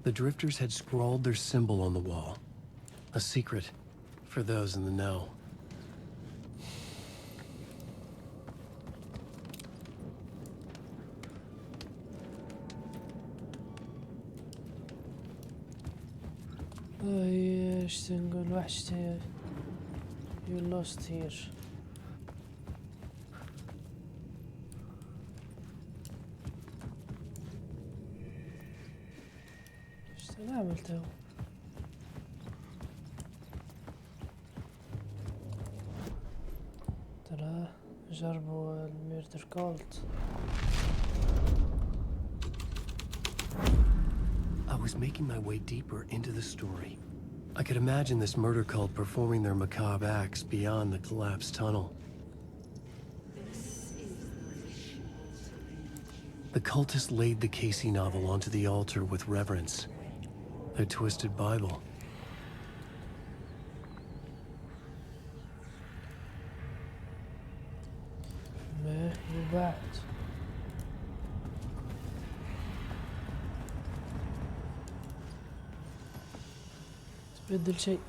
The drifters had scrawled their symbol on the wall. A secret for those in the know. ايش نقول وحشتي. You lost here. ايش نعمل تو؟ ترى جربوا الميردر كولت. I was making my way deeper into the story. I could imagine this murder cult performing their macabre acts beyond the collapsed tunnel. The cultists laid the Casey novel onto the altar with reverence. Their twisted Bible. ما وبعد تبدل شيء.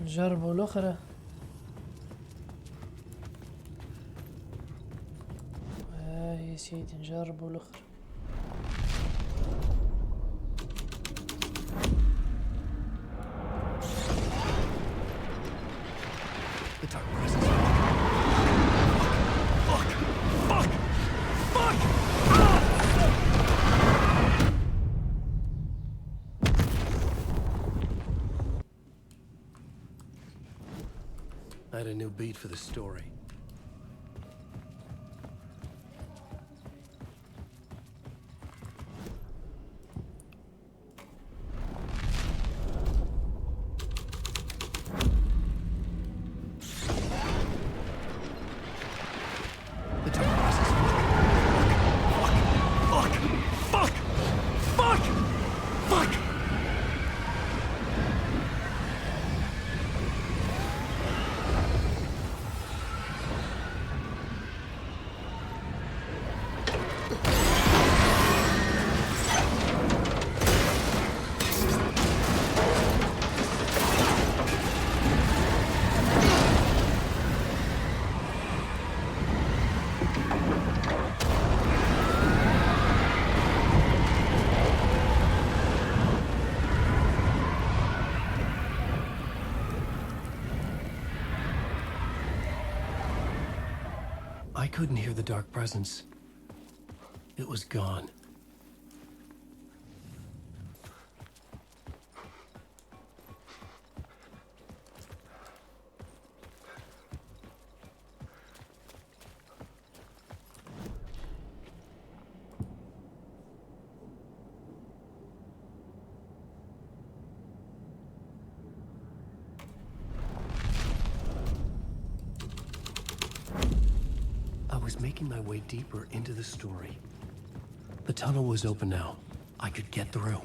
نجربوا الأخرى. يا سيدي نجربوا الأخرى. The dark presence. Fuck! Fuck! Fuck! I had a new beat for the story. The dark presence. Fuck! Fuck! Fuck! Fuck! Fuck! I couldn't hear the dark presence. It was gone. I was making my way deeper into the story. The tunnel was open now. I could get through.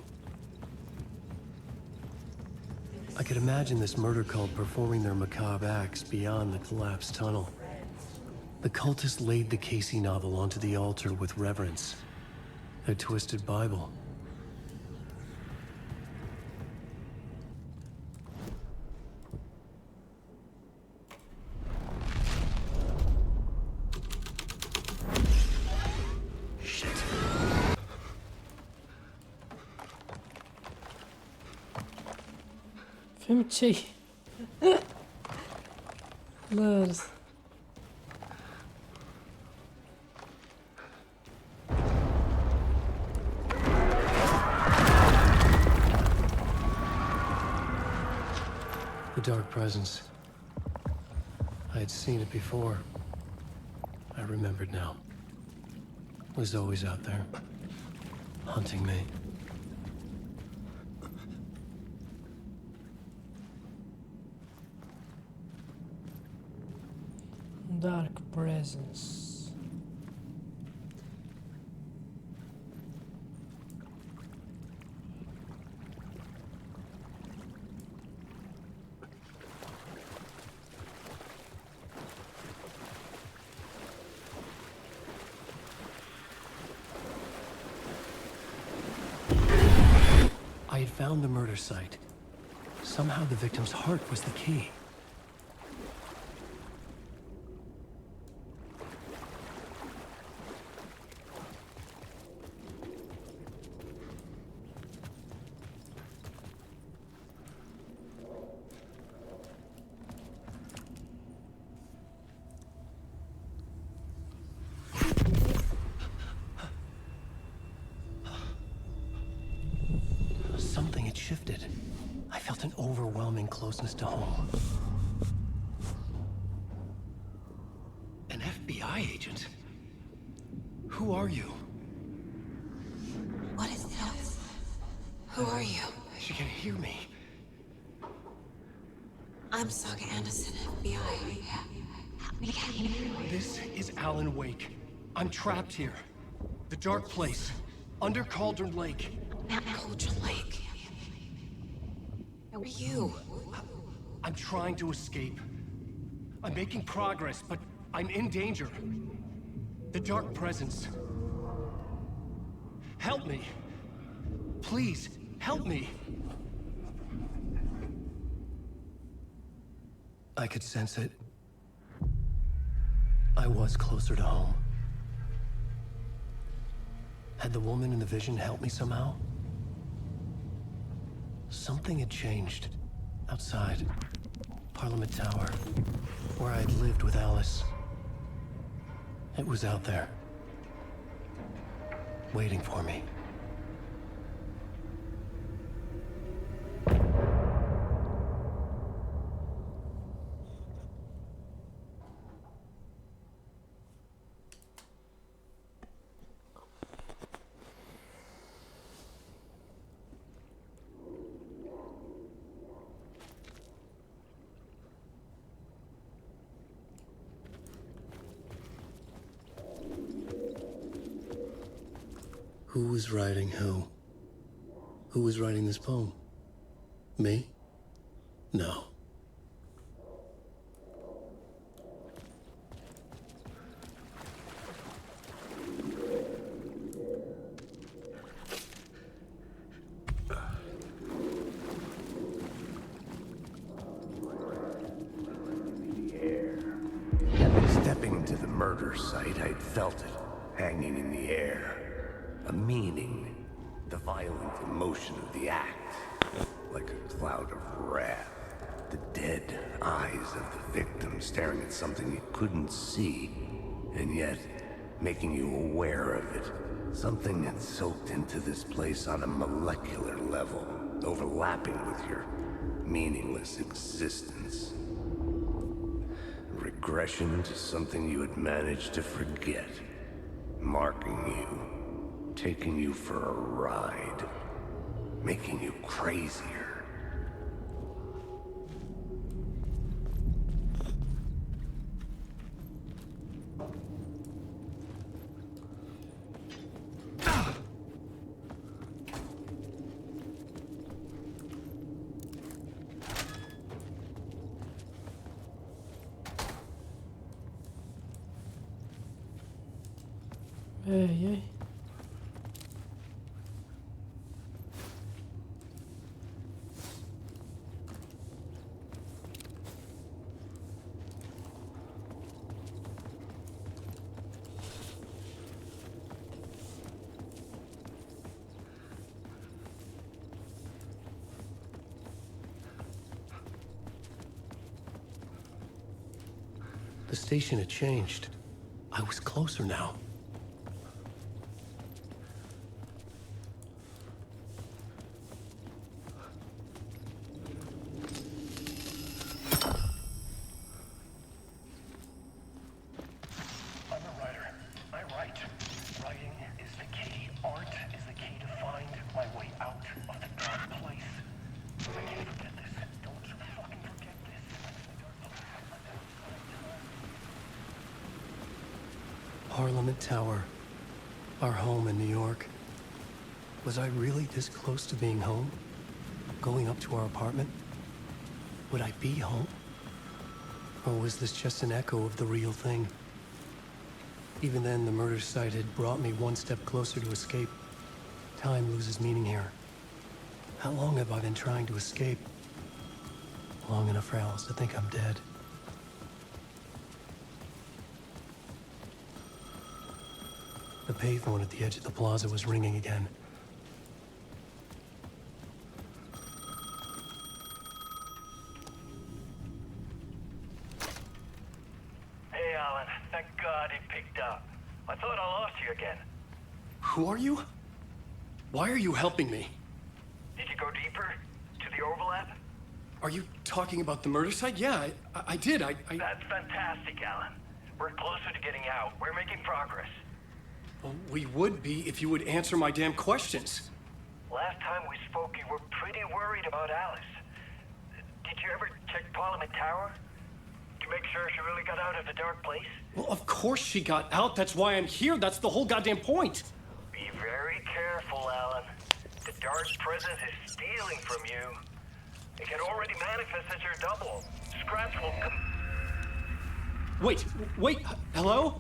I could imagine this murder cult performing their macabre acts beyond the collapsed tunnel. The cultists laid the Casey novel onto the altar with reverence. Their twisted Bible. فهمت شيء. لارس The dark presence. I had seen it before. I remembered now. It was always out there, hunting me. dark presence. found the murder site. Somehow the victim's heart was the key. Something had shifted. I felt an overwhelming closeness to home. An FBI agent? Who are you? What is this? Who are you? She can hear me. I'm Saga Anderson, FBI. We can't hear you. This is Alan Wake. I'm trapped here. The dark place. Under Cauldron Lake. Mount Cauldron Lake. Who are you? I'm trying to escape. I'm making progress, but I'm in danger. The Dark Presence. Help me. Please, help me. I could sense it. I was closer to home. Had the woman in the vision helped me somehow? Something had changed. Outside. Parliament Tower. Where I'd lived with Alice. It was out there. Waiting for me. Who was writing who? Who was writing this poem? Me? No. Stepping to the murder site, I'd felt it, hanging in the air. A meaning, the violent emotion of the act, like a cloud of wrath. The dead eyes of the victim staring at something you couldn't see, and yet making you aware of it. Something had soaked into this place on a molecular level, overlapping with your meaningless existence. Regression to something you had managed to forget, marking you. Taking you for a ride, making you crazier. Hey. The station had changed. I was closer now. I'm a writer. I write. Writing is the key. Art is the key to find my way out of the dark place. I can't forget this. Don't you fucking forget this. Parliament Tower. Our home in New York. Was I really this close to being home? Going up to our apartment? Would I be home? Or was this just an echo of the real thing? Even then, the murder site had brought me one step closer to escape. Time loses meaning here. How long have I been trying to escape? Long enough for Alice to think I'm dead. The payphone at the edge of the plaza was ringing again. Hey, Alan. Thank God he picked up. I thought I lost you again. Who are you? Why are you helping me? Did you go deeper? To the overlap? Are you talking about the murder site? Yeah, I did. That's fantastic, Alan. We're closer to getting out. We're making progress. Well, we would be if you would answer my damn questions. Last time we spoke, you were pretty worried about Alice. Did you ever check Parliament Tower? To make sure she really got out of the dark place? Well, of course she got out. That's why I'm here. That's the whole goddamn point. Be very careful, Alan. The dark presence is stealing from you. It can already manifest as your double. Scratch will come. Wait, hello?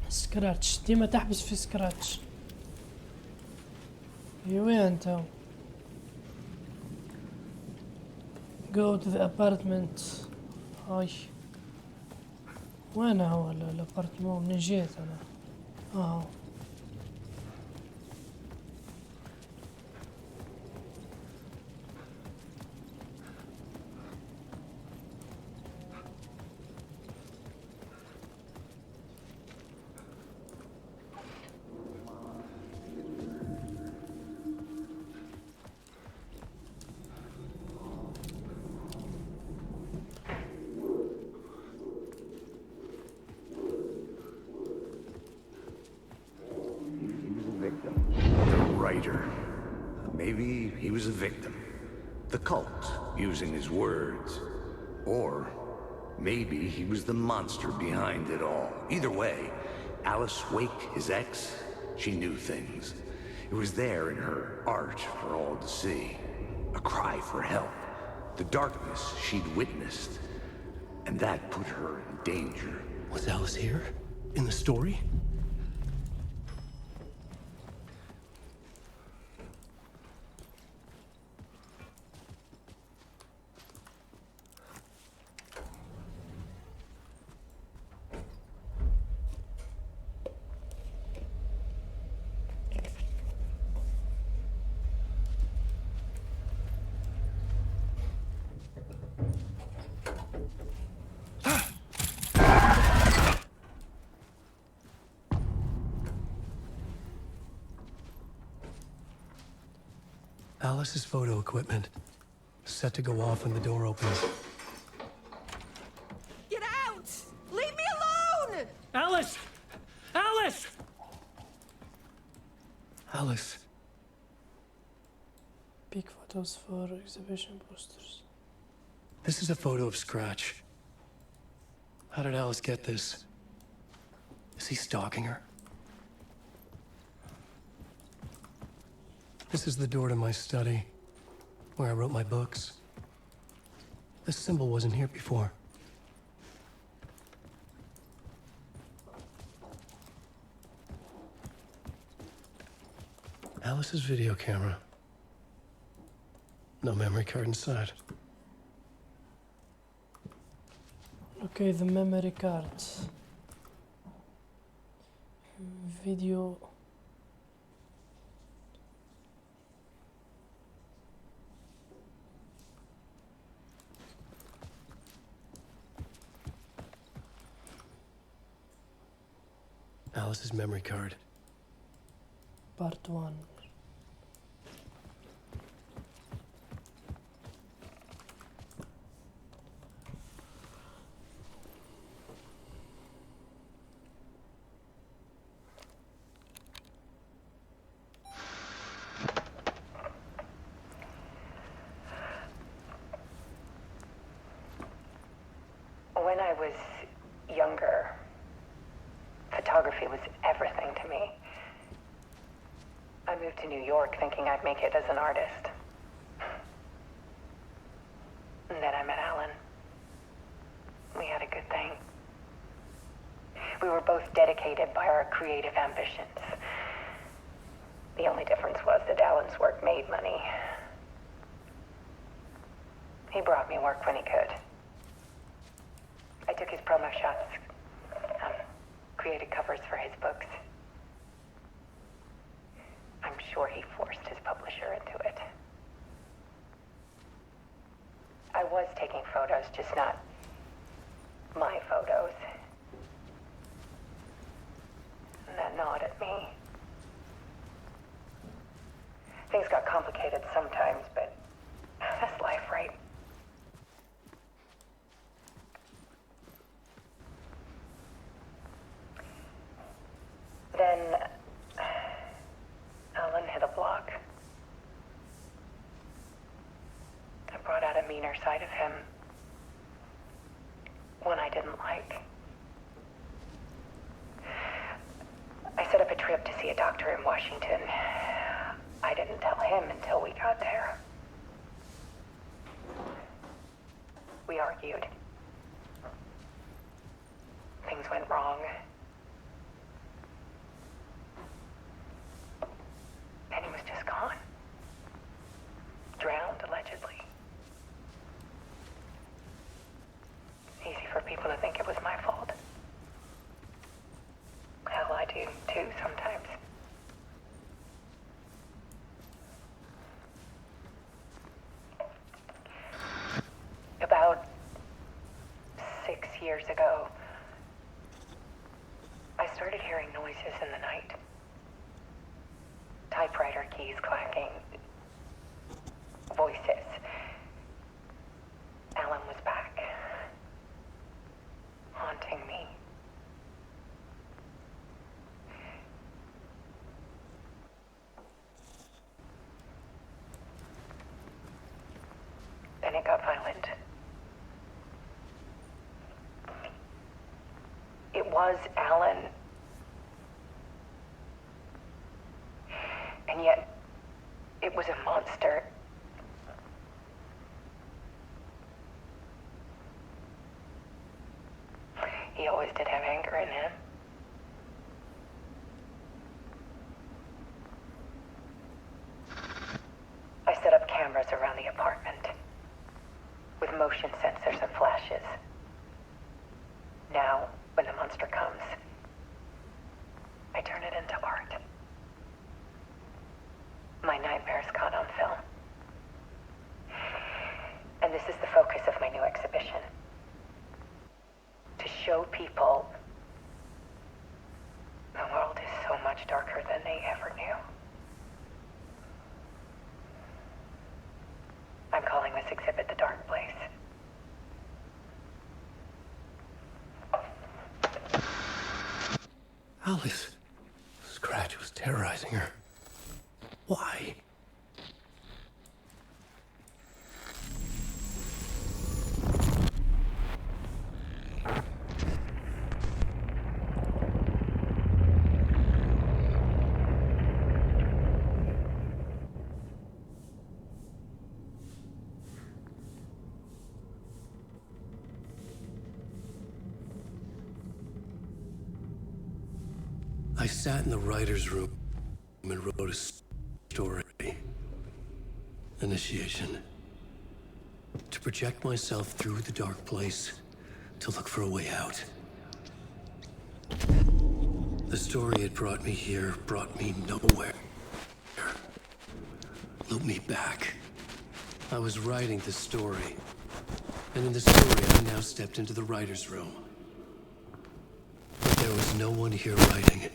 سكراتش ديما تحبس في سكراتش. وين انت؟ Go to the apartment. هاي وين هو الابارتمون؟ منين جيت انا؟ Maybe he was a victim. The cult, using his words. Or maybe he was the monster behind it all. Either way, Alice Wake, his ex, she knew things. It was there in her art for all to see. A cry for help. The darkness she'd witnessed. And that put her in danger. Was Alice here? In the story? Alice's photo equipment, set to go off when the door opens. Get out! Leave me alone! Alice! Alice! Alice. Big photos for exhibition posters. This is a photo of Scratch. How did Alice get this? Is he stalking her? This is the door to my study, where I wrote my books. This symbol wasn't here before. Alice's video camera. No memory card inside. Okay, the memory card. Video. Alice's memory card. Part 1. When I was younger, photography was everything to me. I moved to New York thinking I'd make it as an artist. And then I met Alan. We had a good thing. We were both dedicated by our creative ambitions. The only difference was that Alan's work made money. He brought me work when he could. I took his promo shots, created covers for his books. I'm sure he forced his publisher into it. I was taking photos, just not my photos. And that gnawed at me. Things got complicated sometimes, but that's life, right? Then Alan hit a block. I brought out a meaner side of him. One I didn't like. I set up a trip to see a doctor in Washington. I didn't tell him until we got there. We argued. Things went wrong. Penny was just gone. Drowned, allegedly. Easy for people to think it was my fault. Hell, I do too sometimes. About 6 years ago, I started hearing noises in the night. Typewriter keys clacking. Voices. Alan was back. Haunting me. Then it got violent. It was Alan. And yet, it was a monster. He always did have anger in him. I set up cameras around the apartment with motion sensors and flashes. Now, when the monster comes, I turn it into art. My nightmares caught on film. And this is the focus of my new exhibition. To show people the world is so much darker than they ever knew. I'm calling this exhibit The Dark Place. Alice. Scratch was terrorizing her. Why? I sat in the writer's room and wrote a story. Initiation. To project myself through the dark place, to look for a way out. The story had brought me here, brought me nowhere. Looped me back. I was writing the story. And in the story, I now stepped into the writer's room. But there was no one here writing.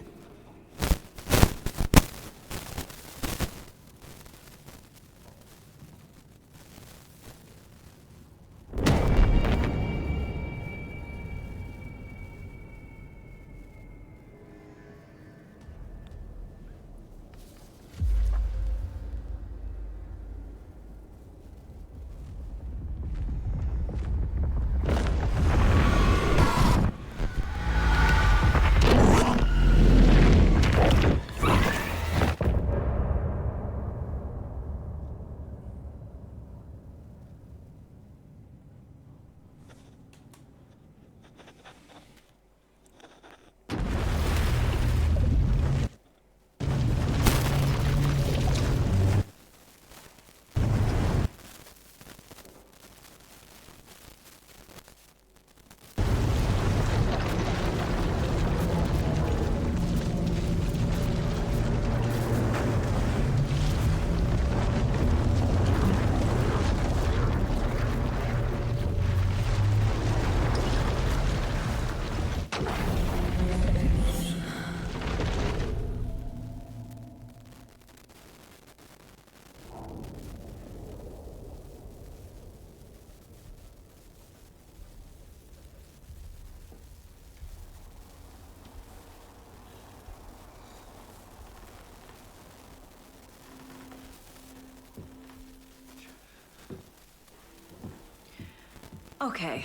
Okay,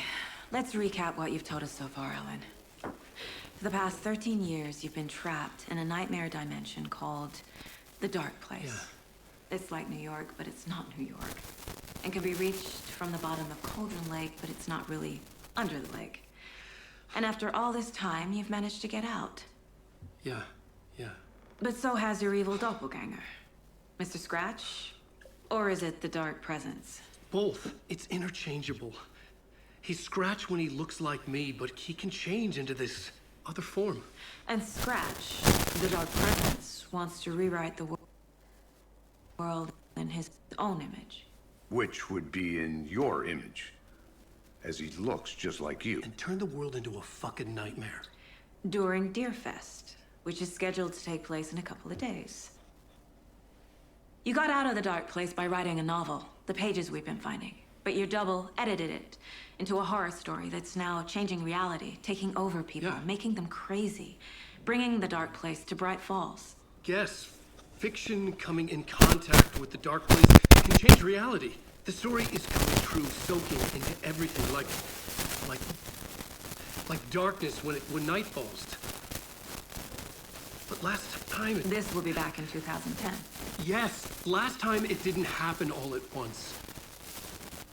let's recap what you've told us so far, Ellen. For the past 13 years, you've been trapped in a nightmare dimension called the Dark Place. Yeah. It's like New York, but it's not New York. And can be reached from the bottom of Cauldron Lake, but it's not really under the lake. And after all this time, you've managed to get out. Yeah. But so has your evil doppelganger. Mr. Scratch? Or is it the Dark Presence? Both. It's interchangeable. He's Scratch when he looks like me, but he can change into this other form. And Scratch, the Dark Presence, wants to rewrite the world in his own image. Which would be in your image, as he looks just like you. And turn the world into a fucking nightmare. During Deerfest, which is scheduled to take place in a couple of days. You got out of the Dark Place by writing a novel, the pages we've been finding. But your double edited it into a horror story that's now changing reality, taking over people, making them crazy, bringing the Dark Place to Bright Falls. Yes, fiction coming in contact with the Dark Place can change reality. The story is coming true, soaking into everything, like darkness when night falls. But last time This will be back in 2010. Yes, last time it didn't happen all at once.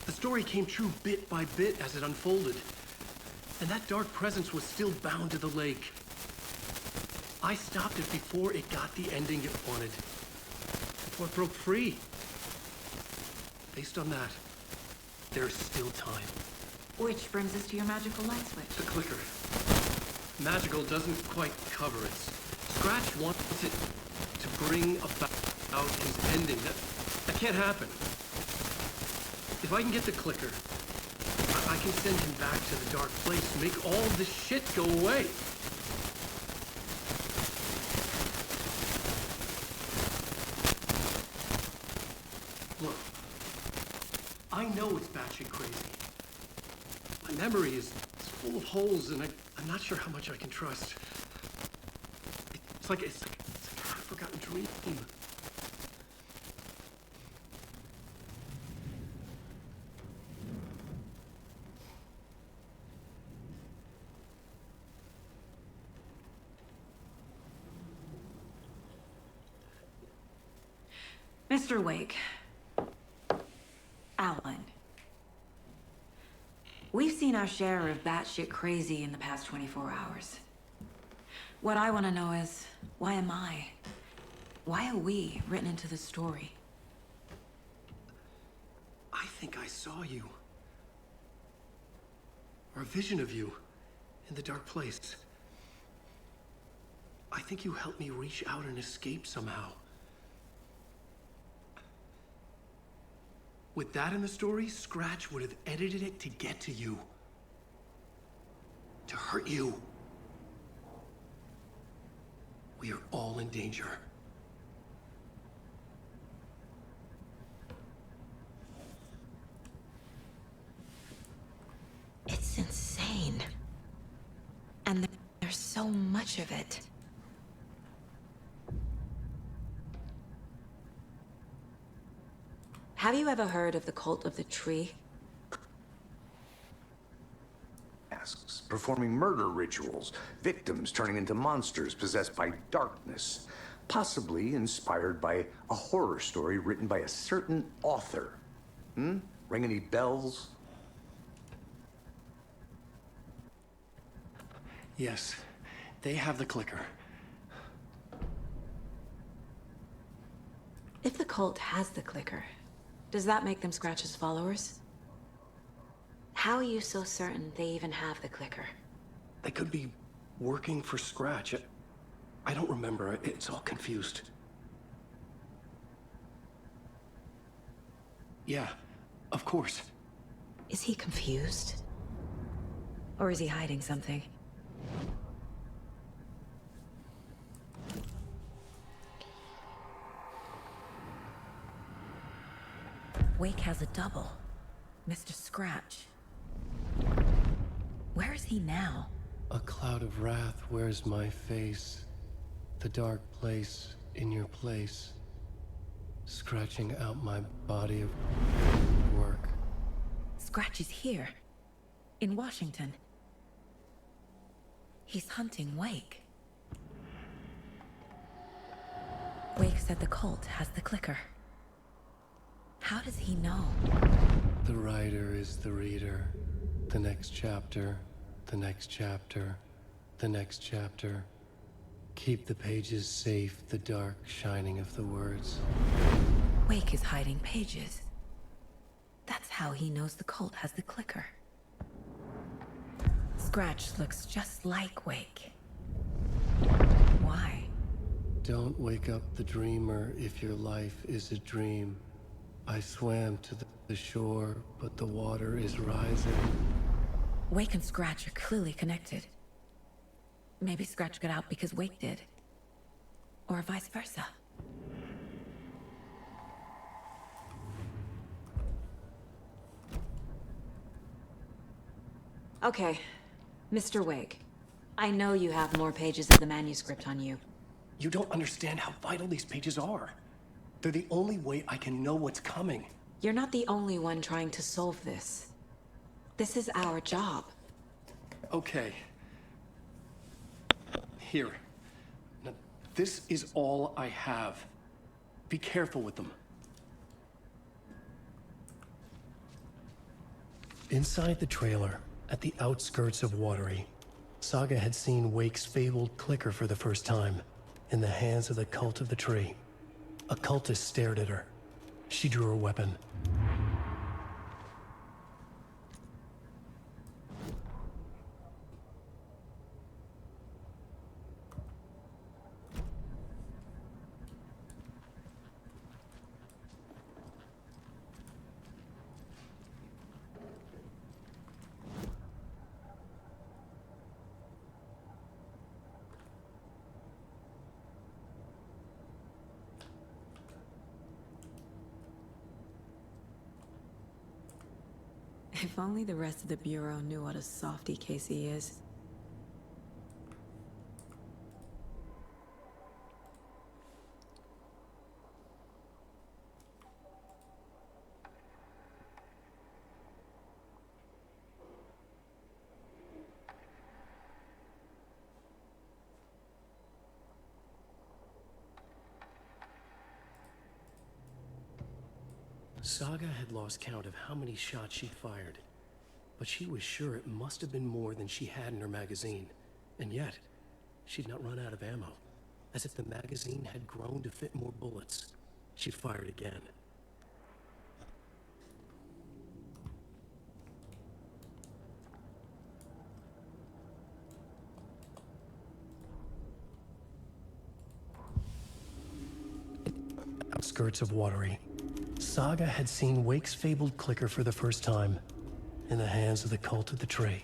The story came true bit by bit as it unfolded. And that Dark Presence was still bound to the lake. I stopped it before it got the ending it wanted. Before it broke free. Based on that, there's still time. Which brings us to your magical light switch. The clicker. Magical doesn't quite cover it. Scratch wants it to bring about his ending. That can't happen. If I can get the clicker, I can send him back to the Dark Place, make all this shit go away. Look, I know it's batshit crazy. My memory is full of holes, and I'm not sure how much I can trust. It's like a half-forgotten dream. Mr. Wake. Alan. We've seen our share of batshit crazy in the past 24 hours. What I want to know is, why am I? Why are we written into the story? I think I saw you. Or a vision of you in the Dark Place. I think you helped me reach out and escape somehow. With that in the story, Scratch would have edited it to get to you. To hurt you. We are all in danger. It's insane. And there's so much of it. Have you ever heard of the Cult of the Tree? Asks, performing murder rituals, victims turning into monsters possessed by darkness, possibly inspired by a horror story written by a certain author. Ring any bells? Yes, they have the clicker. If the cult has the clicker, does that make them Scratch's followers? How are you so certain they even have the clicker? They could be working for Scratch. I don't remember. It's all confused. Yeah, of course. Is he confused? Or is he hiding something? Wake has a double. Mr. Scratch. Where is he now? A cloud of wrath wears my face. The dark place in your place. Scratching out my body of work. Scratch is here. In Washington. He's hunting Wake. Wake said the cult has the clicker. How does he know? The writer is the reader. The next chapter, the next chapter, the next chapter. Keep the pages safe, the dark shining of the words. Wake is hiding pages. That's how he knows the cult has the clicker. Scratch looks just like Wake. Why? Don't wake up the dreamer if your life is a dream. I swam to the shore, but the water is rising. Wake and Scratch are clearly connected. Maybe Scratch got out because Wake did. Or vice versa. Okay, Mr. Wake. I know you have more pages of the manuscript on you. You don't understand how vital these pages are. They're the only way I can know what's coming. You're not the only one trying to solve this. This is our job. Okay. Here. Now, this is all I have. Be careful with them. Inside the trailer, at the outskirts of Watery, Saga had seen Wake's fabled clicker for the first time, in the hands of the Cult of the Tree. A cultist stared at her. She drew her weapon. If only the rest of the Bureau knew what a softy Casey is. Saga had lost count of how many shots she'd fired, but she was sure it must have been more than she had in her magazine. And yet, she'd not run out of ammo. As if the magazine had grown to fit more bullets. She fired again. Outskirts of Watery, Saga had seen Wake's fabled clicker for the first time, in the hands of the Cult of the Tree.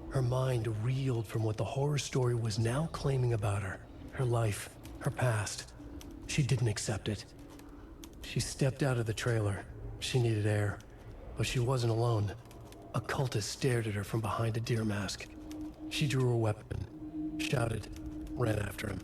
Her mind reeled from what the horror story was now claiming about her. Her life, her past. She didn't accept it. She stepped out of the trailer. She needed air. But she wasn't alone. A cultist stared at her from behind a deer mask. She drew her weapon, shouted, ran after him.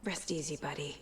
Rest easy, buddy.